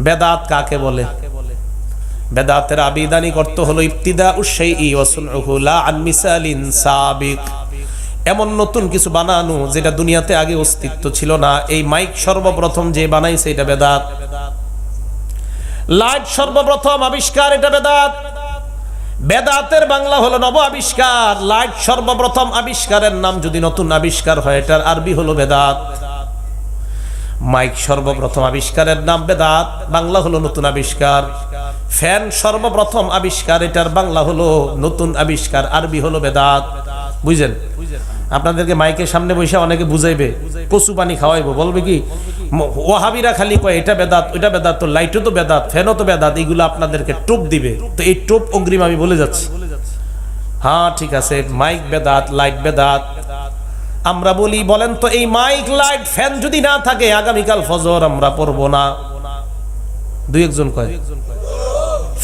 বেদাত কাকে বলে? বেদাতের আবিধানিক অর্থ হলো ইবতিদাউশ শাইই ওয়া সুনউহু লা আন মিসালিন সাবিক, এমন নতুন কিছু বানানো যেটা দুনিয়াতে আগে অস্তিত্ব ছিল না। এই মাইক সর্বপ্রথম যে বানাইছে এটা বেদাত। লাইট সর্বপ্রথম আবিষ্কার, এটা বেদাত। বেদাতের বাংলা হলো নব আবিষ্কার। লাইট সর্বপ্রথম আবিষ্কারের নাম যদি নতুন আবিষ্কার হয়, এটার আরবি হলো বেদাত। মাইক সর্বপ্রথম আবিষ্কারের নাম বেদাত, বাংলা হলো নতুন আবিষ্কার। ফ্যান সর্বপ্রথম আবিষ্কার, এটার বাংলা হলো নতুন আবিষ্কার, আরবি হলো বেদাত। বুঝছেন? আপনাদেরকে মাইকের সামনে বসে অনেকে বুঝাইবে, কচু পানি খাওয়াইবো, বলবে কি ওয়াহাবিরা খালি কয় এটা বেদাত ওইটা বেদাত, তো লাইটও তো বেদাত, ফ্যানও তো বেদাত, এইগুলো আপনাদেরকে টোপ দিবে। তো এই টোপ অগ্রিম আমি বলে যাচ্ছি। হ্যাঁ ঠিক আছে, মাইক বেদাত, লাইট বেদাত। আমরা বলি, বলেন তো এই মাইক লাইট ফ্যান যদি না থাকে আগামীকাল ফজর আমরা পড়বো না? দুই একজন কয়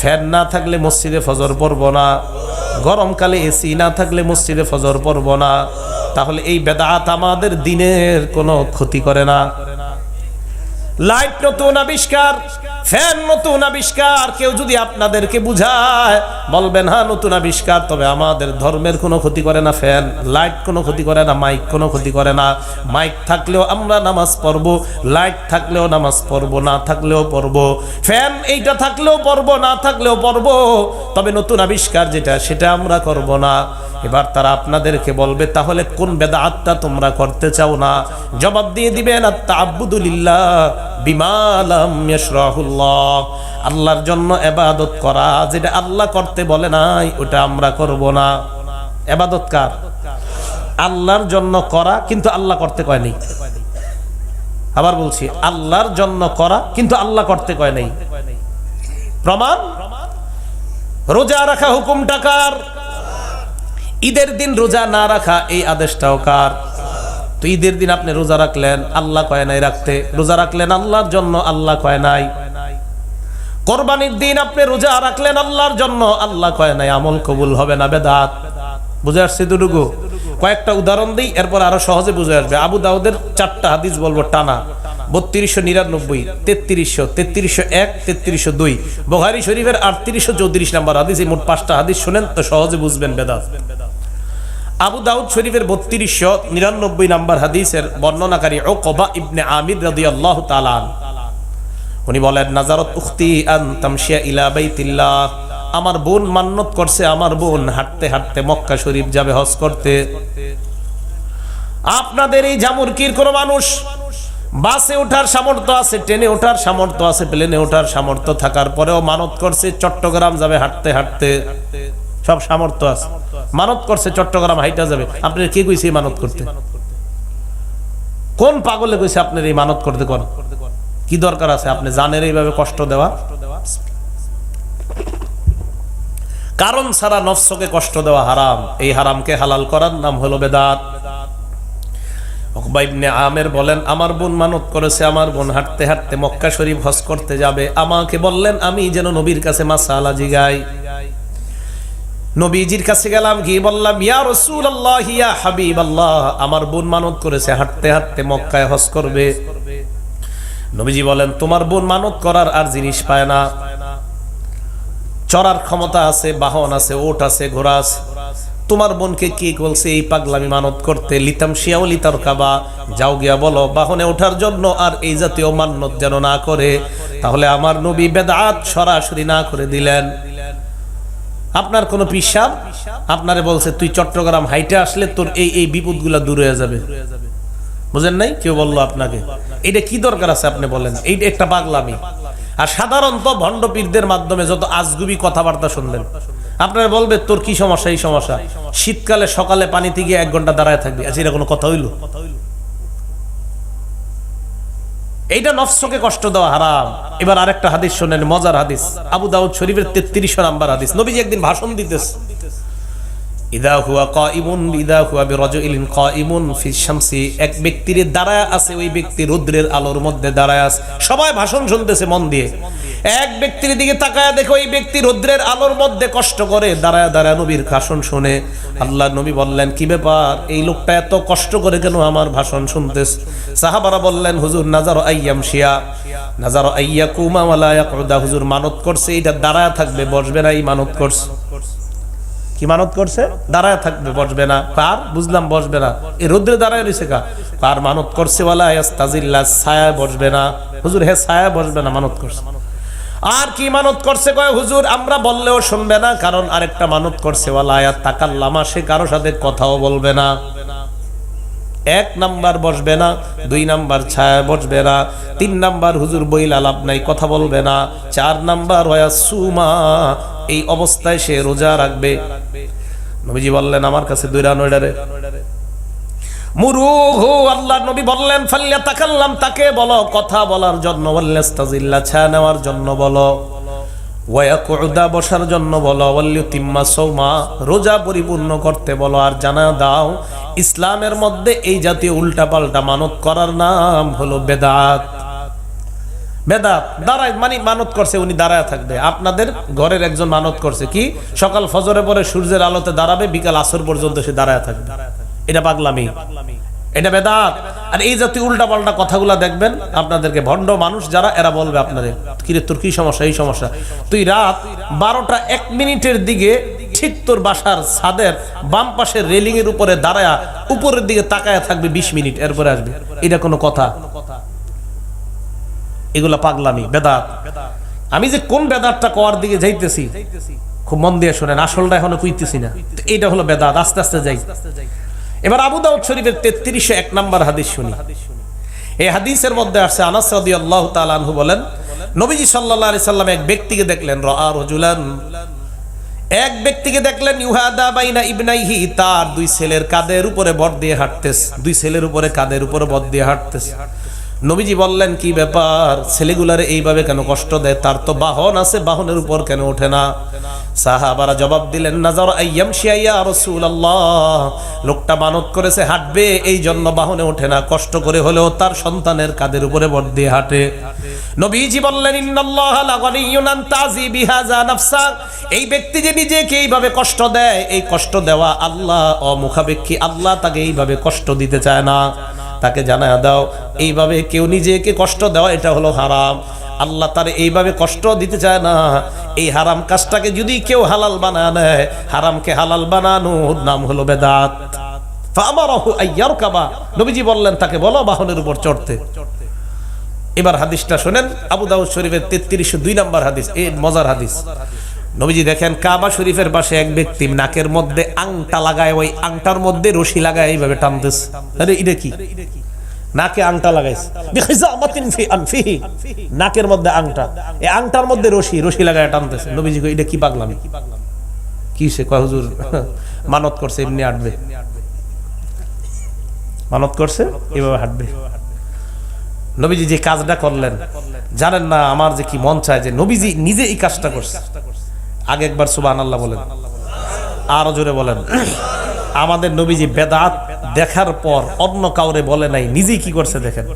ফ্যান না থাকলে মসজিদে ফজর পড়বো না, গরমকালে এসি না থাকলে মসজিদে ফজর পড়বো না। তাহলে এই বেদাত আমাদের দিনের কোনো ক্ষতি করে না। লাইট নতুন আবিষ্কার, ফ্যান নতুন আবিষ্কার। কেউ যদি আপনাদেরকে বুঝায়, বলবেন হ্যাঁ নতুন আবিষ্কার, তবে আমাদের ধর্মের কোনো ক্ষতি করে না। ফ্যান লাইট কোনো ক্ষতি করে না, মাইক কোনো ক্ষতি করে না। মাইক থাকলেও আমরা নামাজ পড়বো, লাইট থাকলেও নামাজ পড়বো, না থাকলেও পড়বো। ফ্যান এইটা থাকলেও পড়বো, না থাকলেও পড়বো, তবে নতুন আবিষ্কার যেটা সেটা আমরা করব না। এবার তারা আপনাদেরকে বলবে, তাহলে কোন বেদাতটা তোমরা করতে চাও না? জবাব দিয়ে দিবেন, আত-তাআব্বুদু লিল্লাহ বিমা লাম ইয়াশরাহুল্লাহ, আল্লাহর জন্য ইবাদত করা, যেটা আল্লাহ করতে বলে নাই ওটা আমরা করব না। ইবাদত কার? আল্লাহর জন্য করা, কিন্তু আল্লাহ করতে কয় নাই। আবার বলছি, আল্লাহর জন্য করা কিন্তু আল্লাহ করতে কয় নাই। প্রমাণ, রোজা রাখা হুকুমটা কার? ঈদের দিন রোজা না রাখা এই আদেশটাও কার? তো ঈদের দিন আপনি রোজা রাখলেন, আল্লাহ কয় নাই রাখতে। রোজা রাখলেন আল্লাহর জন্য, আল্লাহ কয় নাই। কোরবানির দিন আপনি রোজা রাখলেন আল্লাহর জন্য, আল্লাহ কয় নাই, আমল কবুল হবে না, বেদাত। বুঝে আসছে দুটুকু? কয়েকটা উদাহরণ দিই, এরপর আরো সহজে বুঝে আসবে। আবু দাউদের 4টা হাদিস বলবো টানা, 3299, 3300, 3301, 3302। বুখারী শরীফের 3834 নম্বর হাদিস। এই মোট 5টা হাদিস শুনেন তো সহজে বুঝবেন বেদাত। আবু দাউদ শরীফের 3299 নম্বর হাদিসের বর্ণনাকারী উকবা ইবনে আমির রাদিয়াল্লাহু তাআলা, উনি বলেন, নাজারাত উখতি আন তামশিয়া ইলা বাইতিল্লাহ, আমার বোন মান্নত করছে, আমার বোন হাঁটতে হাঁটতে মক্কা শরীফ যাবে হজ করতে। আপনাদের এই জামুরকির কোন মানুষ বাসে ওঠার সামর্থ্য আছে, ট্রেনে ওঠার সামর্থ্য আছে, প্লেনে ওঠার সামর্থ্য থাকার পরেও মানত করছে চট্টগ্রাম যাবে হাঁটতে হাঁটতে, সব সামর্থ্য আছে, মানত করছে চট্টগ্রাম হাইটা যাবে। আপনার কে কইছে মানত করতে? কোন পাগলে কইছে আপনার এই মানত করতে? কোন কি দরকার আছে আপনি জানেন এইভাবে কষ্ট দেওয়া? কারণ ছাড়া নফসকে কষ্ট দেওয়া হারাম। এই হারামকে হালাল করার নাম হলো বেদাত। উকবা ইবনে আমির বলেন, আমার বোন মানত করেছে, আমার বোন হাঁটতে হাঁটতে মক্কা শরীফ হজ করতে যাবে। আমাকে বললেন আমি যেন নবীর কাছে মাসআলা জিগাই। নবীজির কাছে গেলাম, গিয়ে বললাম, ইয়া রাসূলুল্লাহ, ইয়া হাবিবাল্লাহ, আমার বোন মানত করেছে হাঁটতে হাঁটতে মক্কায় হজ করবে। নবীজি বলেন, তোমার বোন মানত করার আর জিনিস পায় না। চড়ার ক্ষমতা আছে, বাহন আছে, ওট আছে, ঘোড়া আছে। তোমার বোনকে কি বলছে এই পাগলামি মানত করতে? লিতাম শিয়াও লিতার কাবা, যাও গিয়া বলো বাহনে ওঠার জন্য আর এই জাতীয় মান্নত যেন না করে। তাহলে আমার নবী বেদাত সরাসরি না করে দিলেন। আপনার কোন পিসাব আপনারে বলছে তুই চট্টগ্রাম হাইটে আসলে তোর এই এই বিপদগুলা দূর হয়ে যাবে, বুঝেন নাই? কেউ বললো আপনাকে, এইটা কি দরকার আছে আপনি বলেন? এইটা একটা পাগলামি। আর সাধারণত ভণ্ড পীরদের মাধ্যমে যত আজগুবি কথাবার্তা শুনলেন, আপনারা বলবে তোর কি সমস্যা? এই সমস্যা, শীতকালে সকালে পানিতে গিয়ে 1 ঘন্টা দাঁড়ায় থাকবি। আচ্ছা, এটা কোনো কথা হইল? এইটা নফসকে কষ্ট দেওয়া হারাম। এবার আরেকটা হাদিস শোনেন, মজার হাদিস, আবু দাউদ শরীফের 3300 নাম্বার হাদিস। নবীজি একদিন ভাষণ দিতেছে, ইদা হুয়া কাইমুন ইদা হুয়া বিরাজুলিন কাইমুন ফিশ শামসি, এক ব্যক্তির দাঁড়ায় আছে, ওই ব্যক্তি রৌদ্রের আলোর মধ্যে দাঁড়ায় আছে। সবাই ভাষণ শুনতেছে মন দিয়ে, এক ব্যক্তির দিকে তাকায় দেখো ওই ব্যক্তি রৌদ্রের আলোর মধ্যে কষ্ট করে দাঁড়ায় দাঁড়ায় নবীর ভাষণ শুনে। আল্লাহ নবী বললেন, কি ব্যাপার, এই লোকটা এত কষ্ট করে কেন আমার ভাষণ শুনতেছে? সাহাবারা বললেন, হুজুর নাজার আইয়াম শিয়া নাজার আইয়াকুমা ওয়ালা ইয়াকুদা, হুজুর মানত করছে এটা দাঁড়ায় থাকবে বসবে না, এই মানত করছে। কি মানত করছে? দাঁড়ায় থাকবে বসবে না। কার? বুঝলাম বসবে না, এই রৌদ্রে দাঁড়ায় রয়েছে কার মানত করছে? ওয়ালা ইয়াস্তাজিল্লা, ছায়া বসবে না। হুজুর হে ছায়া বসবে না মানত করছে। আর কি মানত করছে? কয় হুজুর আমরা বললেও শুনবে না, কারণ আরেকটা মানত করছে ওয়ালা ইয়াতাকাল্লামা, সে কারো সাথে কথাও বলবে না। এক নাম্বার বসবে না, দুই নাম্বার ছায়া বসবে না, তিন নাম্বার হুজুর বইল আলাপ নাই কথা বলবে না, চার নাম্বার ওয়াসুমা, এই অবস্থায় সে রোজা রাখবে। নবীজি বললেন আমার কাছে দুইরা নয়ডারে মুরুহু, আল্লাহ নবী বললেন ফাল্যাতাকাল্লাম, তাকে বলো কথা বলার জন্য, ওয়াল্লাস্তাজিল্লা, ছায়া নেওয়ার জন্য বলো, ওয়ায়াকুদা, বসার জন্য বলো, ওয়াল্লিউতিম্মা সাওমা, রোজা পরিপূর্ণ করতে বলো। আর জানা দাও ইসলামের মধ্যে এই জাতীয় উল্টাপাল্টা মানত করার নাম হলো বেদাত। বেদাত দাঁড়ায় মানে মানত করছে উনি দাঁড়ায় থাকবে। আপনাদের ঘরের একজন মানত করছে কি সকাল ফজরে পরে সূর্যের আলোতে দাঁড়াবে, বিকাল আসর পর্যন্ত সে দাঁড়ায় থাকবে। এটা পাগলামি, এটা বেদাত। আর এই জাতীয় উল্টাপাল্টা কথাগুলা দেখবেন আপনাদেরকে ভণ্ড মানুষ যারা, এরা বলবে আপনাদের, কিরে তোর কি সমস্যা? এই সমস্যা, তুই রাত 12টা 1 মিনিটের দিকে ঠিক তোর বাসার ছাদের বাম পাশের রেলিং এর উপরে দাঁড়ায়া উপরের দিকে তাকায়া থাকবে 20 মিনিট, এরপরে আসবে। এটা কোনো কথা? এগুলা পাগলামি, বেদাত। আমি যে কোন বেদাতটা করার দিকে যাইতেছি খুব মন দিয়ে শুনেন, আসলটা এখনো কইতেছি না। এটা হলো বেদাত, আস্তে আস্তে যাই। এবার আবু দাউদ শরীফের 3301 নম্বর হাদিস শুনি। এই হাদিসের মধ্যে আসছে আনাস রাদিয়াল্লাহু তাআলা আনহু বলেন, নবীজি সাল্লাল্লাহু আলাইহি সাল্লাম এক ব্যক্তিকে দেখলেন, রাআ রাজুলান, এক ব্যক্তিকে দেখলেন, ইউহাদা বাইনা ইবনাইহি, তার দুই ছেলের কাঁধের উপরে ভর দিয়ে হাঁটতেছে, দুই ছেলের উপরে কাঁধের উপরে ভর দিয়ে হাঁটতেছে। নবীজি বললেন, কি ব্যাপার, ছেলেগুলারে এইভাবে কেন কষ্ট দেয়? তার তো বাহন আছে, বাহনের উপর কেন ওঠে না? সাহাবারা জবাব দিলেন, নাজার আইয়ামশি ইয়া রাসূলুল্লাহ, লোকটা মানত করেছে হাঁটবে, এই জন্য বাহনে ওঠে না, কষ্ট করে হলেও তার সন্তানের কাঁধের উপরে ভর দিয়ে হাঁটে। নবীজি বললেন, ইন্নাল্লাহা লাগানিয়্যুন আন তাজি বিহাযা নাফসা, এই ব্যক্তি যে নিজেকে এইভাবে কষ্ট দেয়, এই কষ্ট দেওয়া আল্লাহ অমুখাপেক্ষী, আল্লাহ তাকে এইভাবে কষ্ট দিতে চায় না। তাকে জানায়া দাও এইভাবে কেউ নিজেকে কষ্ট দেওয়া এটা হলো হারাম, আল্লাহ তার এইভাবে কষ্ট দিতে চায় না। এই হারাম কাজটাকে যদি কেউ হালাল বানায় নেয়, হারামকে হালাল বানানোর নাম হলো বেদাত। ফামারাহু আইয়ারকাবা, নবীজি বললেন তাকে বলো বাহনের উপর চড়তে। এবার হাদিসটা শুনেন, আবু দাউদ শরীফের 3302 নম্বর হাদিস, এই মজার হাদিস। নবীজি দেখেন কাবা শরীফের পাশে এক ব্যক্তি নাকের মধ্যে আংটা লাগায়, ওই আংটার মধ্যে রশি লাগায় এইভাবে টানতেছে। আরে এটা কি? নাকে আংটা লাগাইছে, বিখিজামাতিন ফি আনফিহি, নাকের মধ্যে আংটা, এই আংটার মধ্যে রশি, রশি লাগায় টানতেছে। নবীজি কই এটা কি পাগলামি? কি সে কয় হুজুর মানত করছে এমনি হাঁটবে, মানত করছে এভাবে হাঁটবে। নবীজি যে কাজটা করলেন জানেন না, আমার যে কি মন চায় যে নবীজি নিজে এই কাজটা করছে। আগে একবার সুবহানাল্লাহ বলেন, আরো জোরে বলেন। আমাদের নবীজি বেদাত দেখার পর অন্য কাউরে বলে নাই, নিজেই কি করছে দেখেন।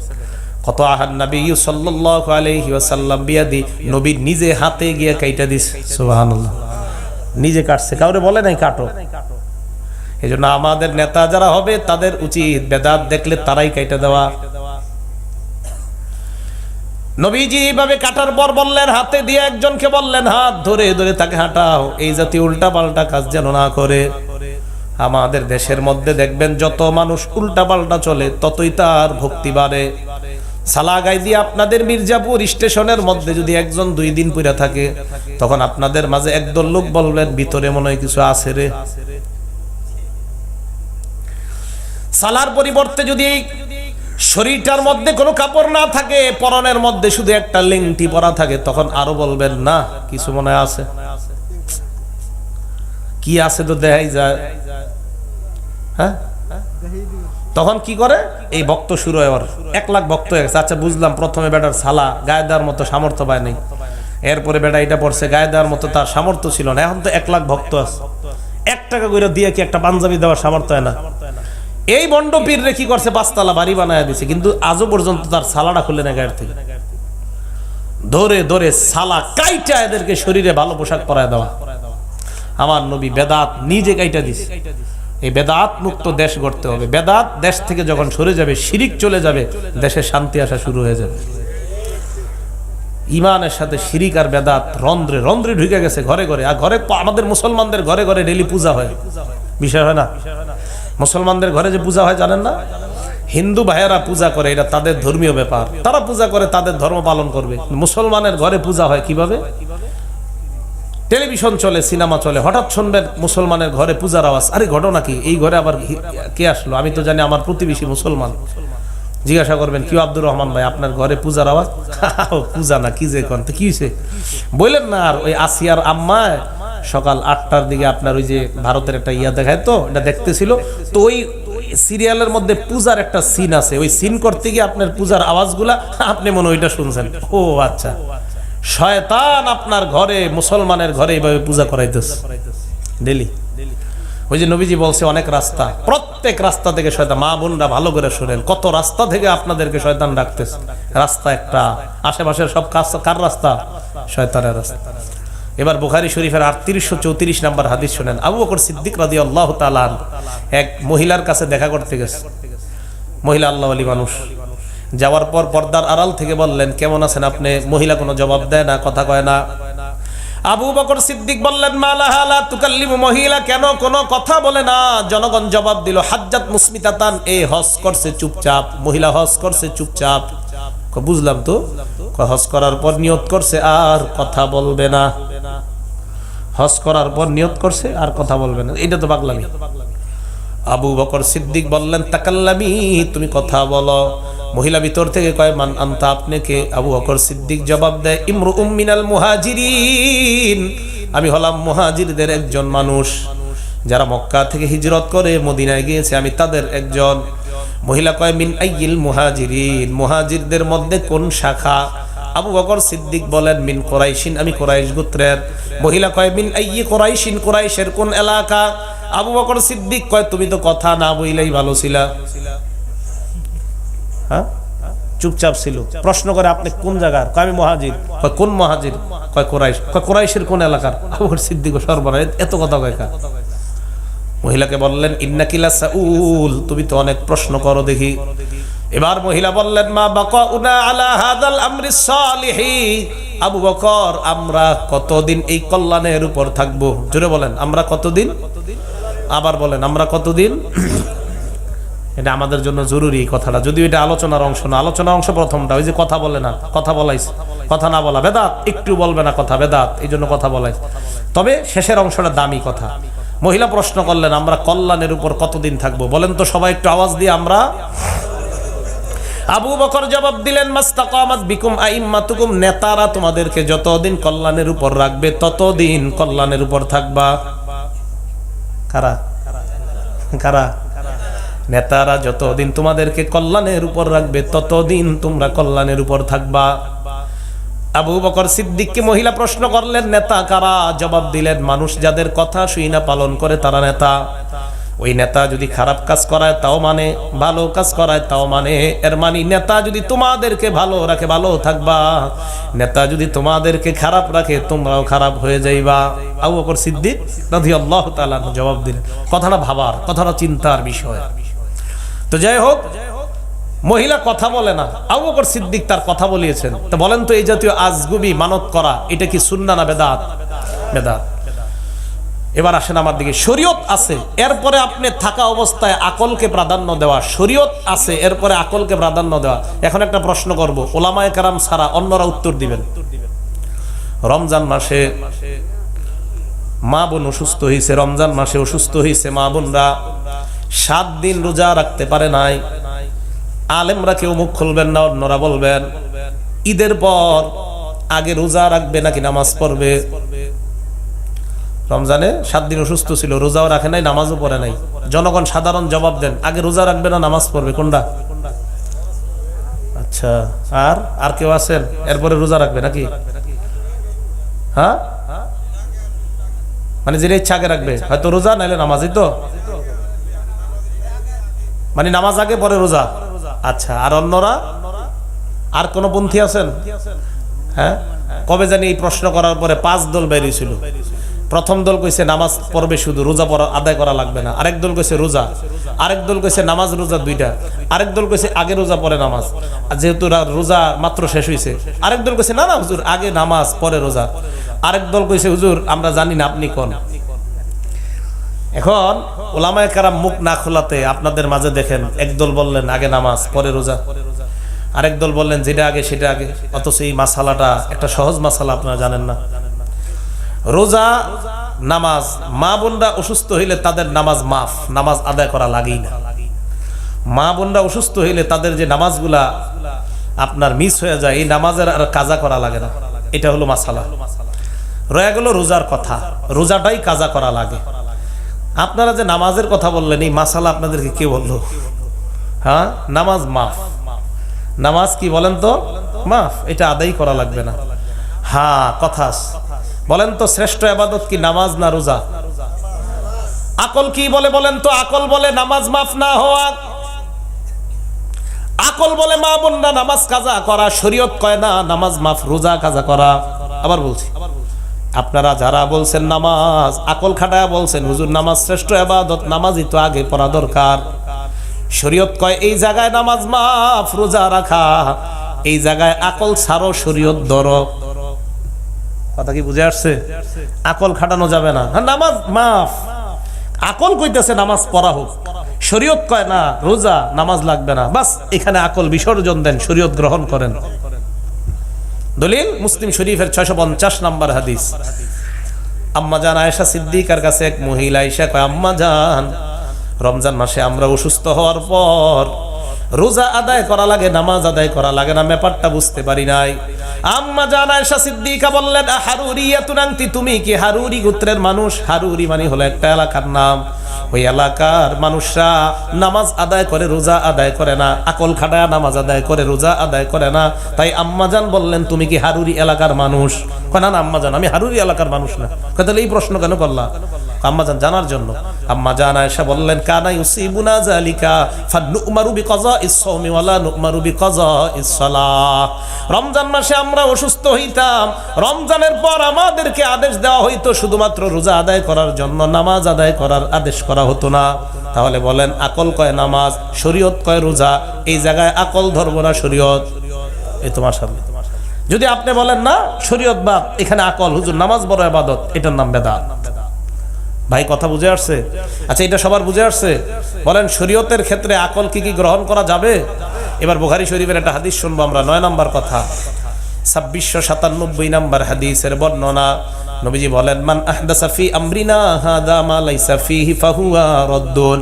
কত আহান নবী সাল্লাল্লাহু আলাইহি ওয়াসাল্লাম বিয়াদি, নবী নিজে হাতে গিয়ে কাইটা দিছে, সুবহানাল্লাহ, নিজে কাটছে, কাউরে বলে নাই কাটো। এজন্য আমাদের নেতা যারা হবে তাদের উচিত বেদাত দেখলে তারাই কাইটা দেওয়া। নবীজি এইভাবে কাটার পর বললেন, হাতে দিয়ে একজনকে বললেন হাত ধরে ধরে তাকে হাঁটাও, এই জাতীয় উল্টা পাল্টা কাজ যেন না করে। আমাদের দেশের মধ্যে দেখবেন যত মানুষ উল্টা পাল্টা চলে ততই তার ভক্তি বাড়ে। সালাগাই দিয়ে আপনাদের মির্জাপুর স্টেশনের মধ্যে যদি একজন 2 দিন পড়ে থাকে, তখন আপনাদের মাঝে একদল লোক বলবেন ভিতরে মনে হয় কিছু আছে রে। সালার পরিবর্তে যদি শরীরটার মধ্যে কোনো কাপড় না থাকে, পরনের মধ্যে শুধু একটা লেংটি পরা থাকে, তখন আরো বলবেন না কিছু মনে আছে। কি আছে তো দেখাই যায়, হ্যাঁ। তখন কি করে, এই ভক্ত শুরু হয়, 1 লাখ ভক্ত হয়ে গেছে। আচ্ছা বুঝলাম, প্রথমে বেটার সালা গায়ে দেওয়ার মতো সামর্থ্য পায় নাই, এরপরে বেটা এটা পড়ছে গায়ে দেওয়ার মতো তার সামর্থ্য ছিল না, এখন তো 1 লাখ ভক্ত আছে। 1 টাকা করে দিয়ে কি একটা পাঞ্জাবি দেওয়ার সামর্থ্য হয় না? এই বন্ড পীররে কি করছে, 5 তলা বাড়ি বানায় দিছে, কিন্তু আজও পর্যন্ত তার সালাটা খুলে না গায়ের থেকে। ধরে ধরে সালা কাইটা এদেরকে শরীরে ভালো পোশাক পরায় দেওয়া। আমার নবী বেদাত নিজে কাইটা দিছে। এই বেদাত মুক্ত দেশ গড়তে হবে। বেদাত দেশ থেকে যখন সরে যাবে, শিরিক চলে যাবে, দেশে শান্তি আসা শুরু হয়ে যাবে। ইমানের সাথে শিরিক আর বেদাত রন্ধ্রে রন্ধ্রে ঢুকে গেছে ঘরে ঘরে। আর ঘরে আমাদের মুসলমানদের ঘরে ঘরে ডেলি পূজা হয়, বিষয় হয় না? মুসলমানদের ঘরে যে পূজা হয় জানেন না? হিন্দু ভাইয়েরা পূজা করে, এটা তাদের ধর্মীয় ব্যাপার, তারা পূজা করে, তাদের ধর্ম পালন করবে। মুসলমানের ঘরে পূজা হয় কিভাবে? টেলিভিশন চলে, সিনেমা চলে, হঠাৎ শুনবেন মুসলমানের ঘরে পূজার আওয়াজ। আরে ঘটনা কি? এই ঘরে আবার কে আসলো? আমি তো জানি আমার প্রতিবেশী মুসলমান। জিজ্ঞাসা করবেন, কি আব্দুর রহমান ভাই, আপনার ঘরে পূজার আওয়াজ? পূজা না, কি যে কোন, কি হয়েছে বললেন না? আর ওই আসিয়ার আম্মায় সকাল 8টার দিকে আপনার ওই যে ভারতের একটা ইয়া দেখায়, তো এটা দেখতেছিল, তো ওই সিরিয়ালের মধ্যে পূজার একটা সিন আছে, ওই সিন করতে গিয়ে আপনার পূজার আওয়াজগুলা আপনি মনে ওইটা শুনছেন। ও আচ্ছা, শয়তান আপনার ঘরে, মুসলমানের ঘরে এইভাবে পূজা করাইতেছে ডেলি। ওই যে নবীজি বলছে অনেক রাস্তা, প্রত্যেক রাস্তা থেকে শয়তান। মা বোনরা ভালো করে শুনেন, কত রাস্তা থেকে আপনাদেরকে শয়তান ডাকতেছে। রাস্তা একটা, আশেপাশের সব কাজ কার রাস্তা? শয়তানের রাস্তা। এবার বুখারী শরীফের 3834 নম্বর হাদিস শুনেন। আবু বকর সিদ্দিক রাদিয়াল্লাহু তাআলা এক মহিলার কাছে দেখা করতে গেছে। মহিলা আল্লাহ ওয়ালি মানুষ। যাওয়ার পর পর্দার আড়াল থেকে বললেন, কেমন আছেন আপনি? মহিলা কোনো জবাব দেয় না, কথা কয় না। আবু বকর সিদ্দিক বললেন, মালাহা লা তুকাল্লিমু, মহিলা কেন কোনো কথা বলে না? জনগণ জবাব দিল, হাজ্জাত মুসমিতাতান, এই হজ করছে চুপচাপ, মহিলা হজ করছে চুপচাপ। বুঝলাম তো, হজ করার পর নিয়ত করছে আর কথা বলবে না। হজ করার পর নিয়ত করছে আর কথা বলবে না, এটা তো পাগলামি। আবু বকর সিদ্দিক বললেন, তাকাল্লামি, তুমি কথা বলো। মহিলা ভিতর থেকে কয়, মান আনতা, আপনি কে? আবু বকর সিদ্দিক জবাব দেয়, ইমরুউম মিনাল মুহাজিরিন, আমি হলাম মুহাজিরদের একজন মানুষ, যারা মক্কা থেকে হিজরত করে মদিনায় গিয়েছে, আমি তাদের একজন। মহিলা কয়, মিন আইয়িল মুহাজিরিন, মুহাজিরদের মধ্যে কোন শাখা? আবু বকর সিদ্দিক বলেন, মিন কুরাইশিন, আমি কুরাইশ গোত্রের। মহিলা কয়, মিন আইয়ি কুরাইশিন, কুরাইশের কোন এলাকা? আবু বকর সিদ্দিক কয়, তুমি তো কথা না বইলেই ভালো ছিলা। হ্যাঁ, চুপচাপ ছিল। প্রশ্ন করে, আপনি কোন জায়গার? কয়, আমি মুহাজির। কয়, কোন মুহাজির? কয়, কুরাইশ। কয়, কুরাইশের কোন এলাকার? আবু বকর সিদ্দিক সর্বনাশ, এত কথা কয় কা? মহিলাকে বললেন, ইন্নাকি লাসাউল, তুমি তো অনেক প্রশ্ন করো দেখি। এবার মহিলা বললেন, মা বাকাউনা আলা হাযাল আমরি সালিহি, আবু বকর, আমরা কতদিন এই কল্যাণের উপর থাকবো? জোরে বলেন, আমরা কতদিন? আবার বলেন, আমরা কতদিন? এটা আমাদের জন্য জরুরি কথাটা, যদিও এটা আলোচনার অংশ না। আলোচনার অংশ প্রথমটা, ওই যে কথা বলে না, কথা বলাইছে, কথা না বলা বেদাত, একটু বলবে না কথা বেদাত, এই জন্য কথা বলাইছে। তবে শেষের অংশটা দামি কথা। মহিলা প্রশ্ন করলেন, আমরা কল্যাণের উপর কতদিন থাকবো? বলেন তো সবাই একটু আওয়াজ দিয়ে, আমরা। আবু বকর জবাব দিলেন, মাস্তাকামাত বিকুম আইম্মাতুকুম, নেতারা তোমাদেরকে যতদিন কল্যাণের উপর রাখবে ততদিন কল্যাণের উপর থাকবা। কারা? কারা? নেতারা যতদিন তোমাদেরকে কল্যাণের উপর রাখবে ততদিন তোমরা কল্যাণের উপর থাকবা। আবু বকর সিদ্দিককে মহিলা প্রশ্ন করলেন, নেতা কারা? জবাব দিলেন, মানুষ যাদের কথা শুই না পালন করে তারা নেতা। ওই নেতা যদি খারাপ কাজ করায় তাও মানে, ভালো কাজ করায় তাও মানে। এর মানে নেতা যদি তোমাদেরকে ভালো রাখে ভালো থাকবা, নেতা যদি তোমাদেরকে খারাপ রাখে তোমরাও খারাপ হয়ে যাইবা। আবু বকর সিদ্দিক রাদিয়াল্লাহু তাআলা জবাব দিলেন। কথাটা ভাবার, কথাটা চিন্তার বিষয়। তো যাই হোক, মহিলা কথা বলে না, আবু বকর সিদ্দিক তার কথা বলিয়েছেন। তো বলেন তো, এই জাতীয় আজগুবি মানত করা, এটা কি সুন্নাহ না বেদাত? বেদাত। এবার আসেন আমার দিকে। শরীয়ত আছে, এরপরে আপনি থাকা অবস্থায় আকলকে প্রাধান্য দেওয়া। শরীয়ত আছে, এরপরে আকলকে প্রাধান্য দেওয়া। এখন একটা প্রশ্ন করব, ওলামায়ে কেরাম ছাড়া অন্যরা উত্তর দিবেন। রমজান মাসে মা বোন অসুস্থ হয়েছে, রমজান মাসে অসুস্থ হয়েছে মা বোনরা, 7 দিন রোজা রাখতে পারে নাই। আলেমরা কেউ মুখ খুলবেন না, অন্যরা বলবেন ঈদের পর আগে রোজা রাখবে নাকি নামাজ পড়বে? রমজানে 7 দিন অসুস্থ ছিল, রোজাও রাখে নাই, নামাজও পড়ে নাই। জনগণ সাধারণ জবাব দেন, আগে রোজা রাখবে না নামাজ পড়বে, কোনটা? আচ্ছা, আর কেউ আছেন এরপরে রোজা রাখবে নাকি? হ্যাঁ, মানে যেটা ইচ্ছা আগে রাখবে, হয়তো রোজা নাইলে নামাজই তো, মানে নামাজ আগে পরে রোজা। আচ্ছা, আর অন্যরা আর কোন পন্থী আছেন? হ্যাঁ, কবে জানি এই প্রশ্ন করার পরে 5 দল বেরিয়েছিল। প্রথম দল কইছে নামাজ পড়বে শুধু, রোজা পড়া আদায় করা লাগবে না। আরেক দল কইছে রোজা, আরেক দল কইছে নামাজ রোজা দুইটা, আরেক দল কইছে আগে রোজা পরে নামাজ, আর যেহেতু রোজা মাত্র শেষ হয়েছে। আরেক দল কইছে না না হুজুর, আগে নামাজ পরে রোজা। আরেক দল কইছে হুজুর আমরা জানি না, আপনি কোন। এখন ওলামায়ে কেরাম মুখ না খোলাতে আপনাদের মাঝে দেখেন একদল বললেন আগে নামাজ পরে রোজা, আরেক দল বললেন যেটা আগে সেটা আগে। অথচ এই মাসালাটা একটা সহজ মাসালা, আপনারা জানেন না। রোজা, নামাজ, মা বোনরা অসুস্থ হইলে তাদের নামাজ মাফ, নামাজ আদায় করা লাগেই না। মা বোনরা অসুস্থ হইলে তাদের যে নামাজগুলা আপনার মিস হয়ে যায়, এই নামাজের আর কাজা করা লাগে না। এটা হলো মাসালা। রয়ে গেল রোজার কথা, রোজাটাই কাজা করা লাগে। আপনারা যে নামাজের কথা বললেন, এই মাসালা আপনাদেরকে কে বললো? হ্যাঁ, নামাজ মাফ। নামাজ কি বলেন তো? মাফ, এটা আদায় করা লাগবে না। হ্যাঁ, কথা বলেন তো, শ্রেষ্ঠ ইবাদত কি নামাজ না রোজা? আকল কি বলে বলেন তো? আকল বলে নামাজ মাফ না হওয়া, আকল বলে মা বোনরা নামাজ কাজা করা, শরীয়ত কয় না নামাজ মাফ, রোজা কাজা করা। আবার বলছি, আপনারা যারা বলছেন নামাজ, আকল খাটায় বলছেন হুজুর নামাজ শ্রেষ্ঠ ইবাদত, নামাজই তো আগে পড়া দরকার। শরীয়ত কয় এই জায়গায় নামাজ মাফ, রোজা রাখা। এই জায়গায় আকল ছাড়ো, শরীয়ত ধরো। কথা কি বুঝে আসছে? আকল খাটানো যাবে না। নামাজ মাফ, আকল কইতেছে নামাজ পড়া হোক, শরীয়ত কয় না রোজা, নামাজ লাগবে না। বাস, এখানে আকল বিসর্জন দেন, শরীয়ত গ্রহণ করেন। দলিল মুসলিম শরীফের 650 নম্বর হাদিস। আম্মা জান আয়েশা সিদ্দিকার কাছে এক মহিলা এসে কয়, আম্মা জান, রমজান মাসে আমরা অসুস্থ হওয়ার পর রোজা আদায় করা লাগে, নামাজ আদায় করা লাগে না, ব্যাপারটা বুঝতে পারি নাই। আম্মা জান আয়েশা সিদ্দিকা বললেন, হারুরিয়াতুন আনতি, তুমি কি হারুরি গোত্রের মানুষ? হারুরি মানে হলো একটা এলাকার নাম। ওই এলাকার মানুষরা নামাজ আদায় করে, রোজা আদায় করে না, আকল খাটায় নামাজ আদায় করে, রোজা আদায় করে না। তাই আম্মা জান বললেন, তুমি কি হারুরি এলাকার মানুষ? কয় না না আম্মা জান, আমি হারুরি এলাকার মানুষ না। কয় তাহলে এই প্রশ্ন কেন করলা? আম্মা জান জানার জন্য। আম্মা জান আয়েশা বললেন, কানা ইউসিবুনা যালিকা ফানুমারু বিকাযাইস সাওমি ওয়ালা নুমারু বিকাযাইস সালাহ। রমজান মাসে আমরা অসুস্থ হইতাম, রমজানের পর আমাদেরকে আদেশ দেওয়া হইতো শুধুমাত্র রোজা আদায় করার জন্য, নামাজ আদায় করার আদেশ করা হতো না। তাহলে বলেন, আকল কয় নামাজ, শরীয়ত কয় রোজা, এই জায়গায় আকল ধরবো না শরীয়ত? এই তোমার সামনে। যদি আপনি বলেন না শরীয়ত বাদ, এখানে আকল, হুজুর নামাজ বড় ইবাদত, এটার নাম বেদাত। ভাই কথা বুঝে আসছে? আচ্ছা, এটা সবার বুঝে আসছে? বলেন শরীয়তের ক্ষেত্রে আকল কি কি গ্রহণ করা যাবে? এবার বুখারী শরীফের একটা হাদিস শুনবো আমরা, 9 নম্বর কথা, 2697 নম্বর হাদিসের বর্ণনা। নবীজি বলেন, মান আহদাসা ফি আমরিনা হাদা মা লাইসা ফিহি ফাহুয়া রাদ্দুন।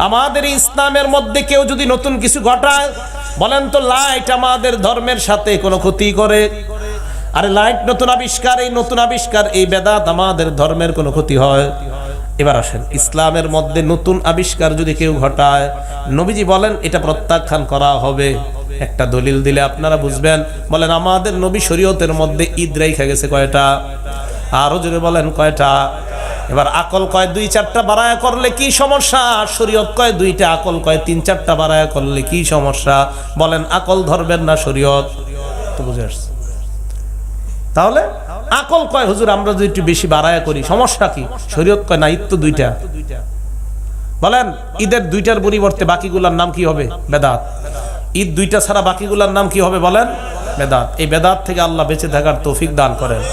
আমাদের ইসলামের মধ্যে কেউ যদি নতুন কিছু ঘটায়, বলেন তো লাইট আমাদের ধর্মের সাথে কোনো ক্ষতি করে? আরে লাইট নতুন আবিষ্কার, এই নতুন আবিষ্কার, এই বেদাত, আমাদের ধর্মের কোনো ক্ষতি হয়? এবার আসেন, ইসলামের মধ্যে নতুন আবিষ্কার যদি কেউ ঘটায়, নবীজি বলেন এটা প্রত্যাখ্যান করা হবে। একটা দলিল দিলে আপনারা বুঝবেন। বলেন, আমাদের নবী শরীয়তের মধ্যে ঈদ রাইখা গেছে কয়টা? আরো জোরে বলেন কয়টা? এবার আকল কয় 2-4টা বাড়ায়া করলে কি সমস্যা? শরীয়ত কয় 2টা, আকল কয় 3-4টা বাড়ায়া করলে কি সমস্যা? বলেন, আকল ধরবেন না শরীয়ত? তো বুঝে আসছে? তাহলে আকল কয় হুজুর আমরা যদি একটু বেশি বাড়ায়া করি সমস্যা কি? শরীয়ত কয় না, ঈদ তো 2টা। বলেন, ঈদের 2টার পরিবর্তে বাকিগুলোর নাম কি হবে? বেদাত। ঈদ 2টা ছাড়া বাকিগুলোর নাম কি হবে বলেন? বেদাত। এই বেদাত থেকে আল্লাহ বেঁচে থাকার তৌফিক দান করেন।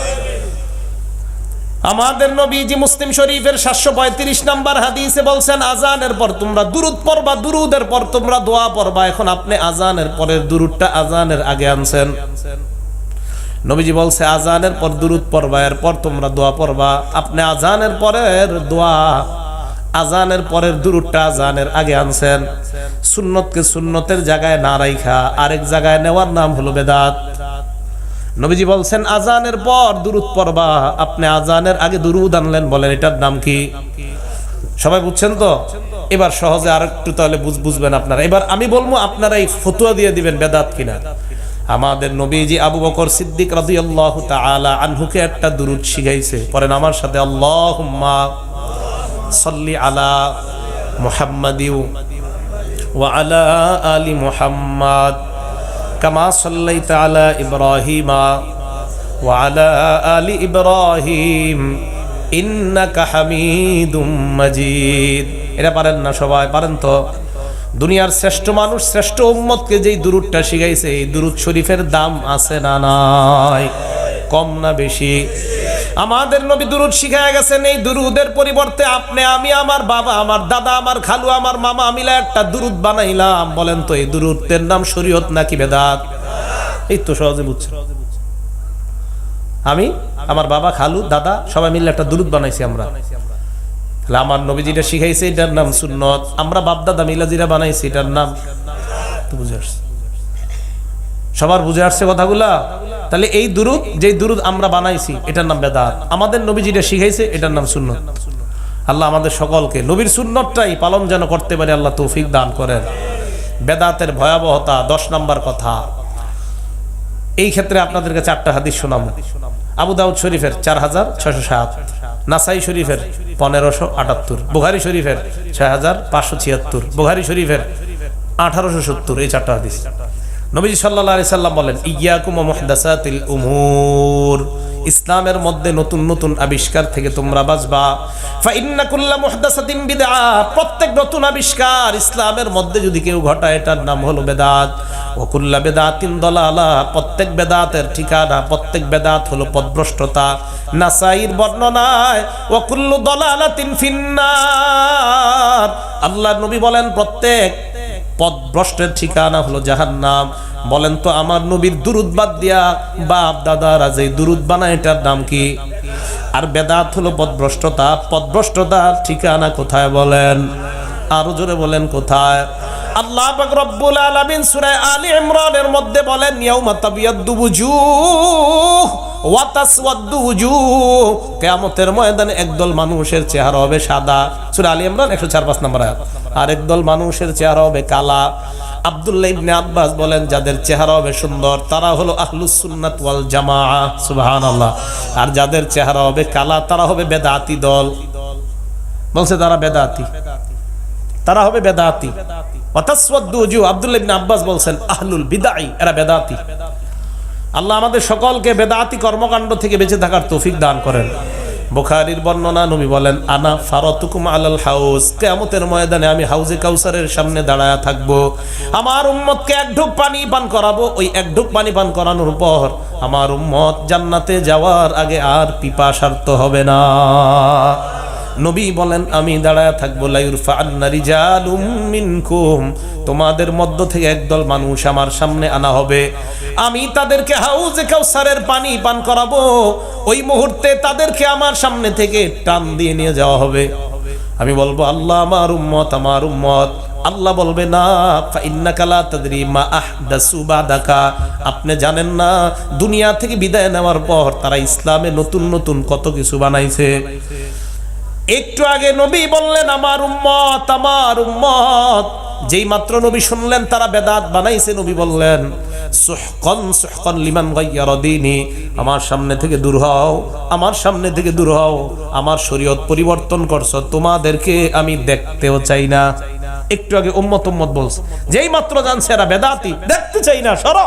আমাদের নবীজি মুসলিম শরীফের 735 নম্বর হাদিসে বলছেন, আজানের পর তোমরা দুরূদ পড়বা, দুরূদের পর তোমরা দোয়া পড়বা। এখন আপনি আজানের পরের দুরূদটা আজানের আগে আনছেন। নবীজি বলছে আজানের পর দুরূদ পড়বা, এরপর তোমরা দোয়া পড়বা। আপনি আজানের পরের দোয়া, আজানের পরের দুরূদটা আজানের আগে আনছেন। সুন্নতকে সুন্নতের জায়গায় না রাইখা আরেক জায়গায় নেওয়ার নাম হলো বেদাত। নবীজি বলছেন আজানের পর দুরূদ পড়বা, আপনি আজানের আগে দুরূদ আনলেন, বলেন এটার নাম কি? সবাই বুঝছেন তো? এবার সহজে আরেকটু তাহলে বুঝবেন আপনারা। এবার আমি বলবো, আপনারা এই ফতোয়া দিয়ে দিবেন বেদাত কিনা। আমাদের নবীজি আবু বকর সিদ্দিক রাদিয়াল্লাহু তাআলা আনহুকে একটা দুরূদ শিখাইছে, পড়েন আমার সাথে, আল্লাহুম্মা সাল্লি আলা মুহাম্মাদিউ ওয়া আলা আলি মুহাম্মাদ কামা সাল্লাইতা আলা ইব্রাহিমা ওয়া আলা আলি ইব্রাহিম ইন্নাকা হামিদুম মাজিদ। এটা পারেন না সবাই? পারেন তো? দুনিয়ার শ্রেষ্ঠ মানুষ শ্রেষ্ঠ উম্মতকে যেই দুরূদটা শিখাইছে, এই দুরূদ শরীফের দাম আছে না নাই? কম না বেশি? আমাদের নবী দুরূদ শিখায় গেছেন, এই দুরূদের পরিবর্তে আপনি, আমি, আমার বাবা, আমার দাদা, আমার খালু, আমার মামা মিলে একটা দুরূদ বানাইলাম। বলেন তো এই দুরূদের নাম শরীয়ত নাকি বেদাত? এই তো সহজে বুঝছেন। আমি, আমার বাবা, খালু, দাদা সবাই মিলে একটা দুরূদ বানাইছি আমরা। আমার নবী যেটা শিখাইছে এটার নাম সুন্নত, আমরা বাপ দাদা মিলা যেটা বানাইছি এটার নাম, তো বুঝে আসছে? সবার বুঝে আসছে কথাগুলা? তাহলে এই দুরূদ, যেই দুরূদ আমরা বানাইছি এটার নাম বেদাত, আমাদের নবী যেটা শিখাইছে এটার নাম সুন্নত। আল্লাহ আমাদের সকলকে নবীর সুন্নতটাই পালন যেন করতে পারে আল্লাহ তৌফিক দান করেন। বেদাতের ভয়াবহতা 10 নম্বর কথা। এই ক্ষেত্রে আপনাদেরকে 4টা হাদিস শোনাবো। আবু দাউদ শরীফের 4607, নাসাই শরীফের 1578, বুখারী শরীফের 6576, বুখারী শরীফের 1870। এই 4টা হাদিস। নবীজি সাল্লাল্লাহু আলাইহি সাল্লাম বলেন, ইয়াকুম ওয়া মুহদাসাতিল উমুর, ইসলামের মধ্যে নতুন নতুন আবিষ্কার থেকে তোমরা বাঁচবা। ফা ইন্না কুল্লা মুহদাসাতিন বিদআ, প্রত্যেক নতুন আবিষ্কার ইসলামের মধ্যে যদি কেউ ঘটায় এটার নাম হলো বেদাত। ওয়া কুল্লা বিদআতিন দালালা, প্রত্যেক বেদাতের ঠিকানা, প্রত্যেক বেদাত হলো পথভ্রষ্টতা। নাসাইর বর্ণনায় ওয়া কুল্লু দালালাতিন ফিন্নার, আল্লাহর নবী বলেন প্রত্যেক পথভ্রষ্টের ঠিকানা হলো জাহান্নাম। বলেন তো আমার নবীর দুরূদ বাদ দিয়া বাপ দাদারা যে দুরূদ বানায় এটার নাম কি? আর বেদাত হলো পথভ্রষ্টতা। পথভ্রষ্টতার ঠিকানা কোথায় বলেন? আরো জোরে বলেন কোথায়? আল্লাহ পাক রব্বুল আলামিন সূরা আলী ইমরানের মধ্যে বলেন, ইয়াউমা তাবিয়াদ্দু বুজুহ ওয়া তাসওয়াদ্দু বুজুহ, কিয়ামতের ময়দানে একদল মানুষের চেহারা হবে সাদা, সূরা আলী ইমরান 104-5 নম্বর আয়াত, আর একদল মানুষের চেহারা হবে কালা। আব্দুল্লাহ ইবনে আব্বাস বলেন, যাদের চেহারা হবে সুন্দর তারা হলো আহলুস সুন্নাত ওয়াল জামাআহ, সুবহানাল্লাহ। আর যাদের চেহারা হবে কালা তারা হবে বেদাতি দল। বলছে তারা বেদাতি, তারা হবে বেদাতি। আব্দুল্লাহ ইবনে আব্বাস বলছেন আহলুল বিদআই, এরা বেদাতি। আল্লাহ আমাদের সকলকে বেদাতি কর্মকাণ্ড থেকে বেঁচে থাকার তৌফিক দান করেন। বুখারীর বর্ণনা, নবী বলেন, আনা ফারাতুকুম আলাল হাউজ, কিয়ামতের ময়দানে আমি হাউজে কাউসারের সামনে দাঁড়ায়া থাকবো। আমার উম্মতকে এক ঢোক পানি পান করাবো। ওই এক ঢোক পানি পান করানোর পর আমার উম্মত জান্নাতে যাওয়ার আগে আর পিপাসার্ত হবে না। নবী বলেন, আমি দাঁড়ায় থাকবো। লাইরফা আন্না রিজালুম মিনকুম, তোমাদের মধ্য থেকে একদল মানুষ আমার সামনে আনা হবে। আমি তাদেরকে হাউজে কাউসারের পানি পান করাবো। ওই মুহূর্তে তাদেরকে আমার সামনে থেকে টান দিয়ে নিয়ে যাওয়া হবে। আমি বলবো, আল্লাহ আমার উম্মত, আমার উম্মত। আল্লাহ বলবে, না, ফাইন্নাকা লা তাদরি মা আহদাসু বাদাকা, আপনি জানেন না দুনিয়া থেকে বিদায় নেওয়ার পর তারা ইসলামে নতুন নতুন কত কিছু বানাইছে। একটু আগে নবী বললেন আমার উম্মত, আমার উম্মত। যেই মাত্র নবী শুনলেন তারা বেদাত বানাইছে, নবী বললেন, সুহকান সুহকান লিমান গায়্যারা দীনি, আমার সামনে থেকে দূর হও, আমার সামনে থেকে দূর হও। আমার শরীয়ত পরিবর্তন করছো, তোমাদেরকে আমি দেখতেও চাই না। একটু আগে উম্মত উম্মত বলছে, যেই মাত্র জানছে এরা বেদাতি, দেখতে চাই না, সরো।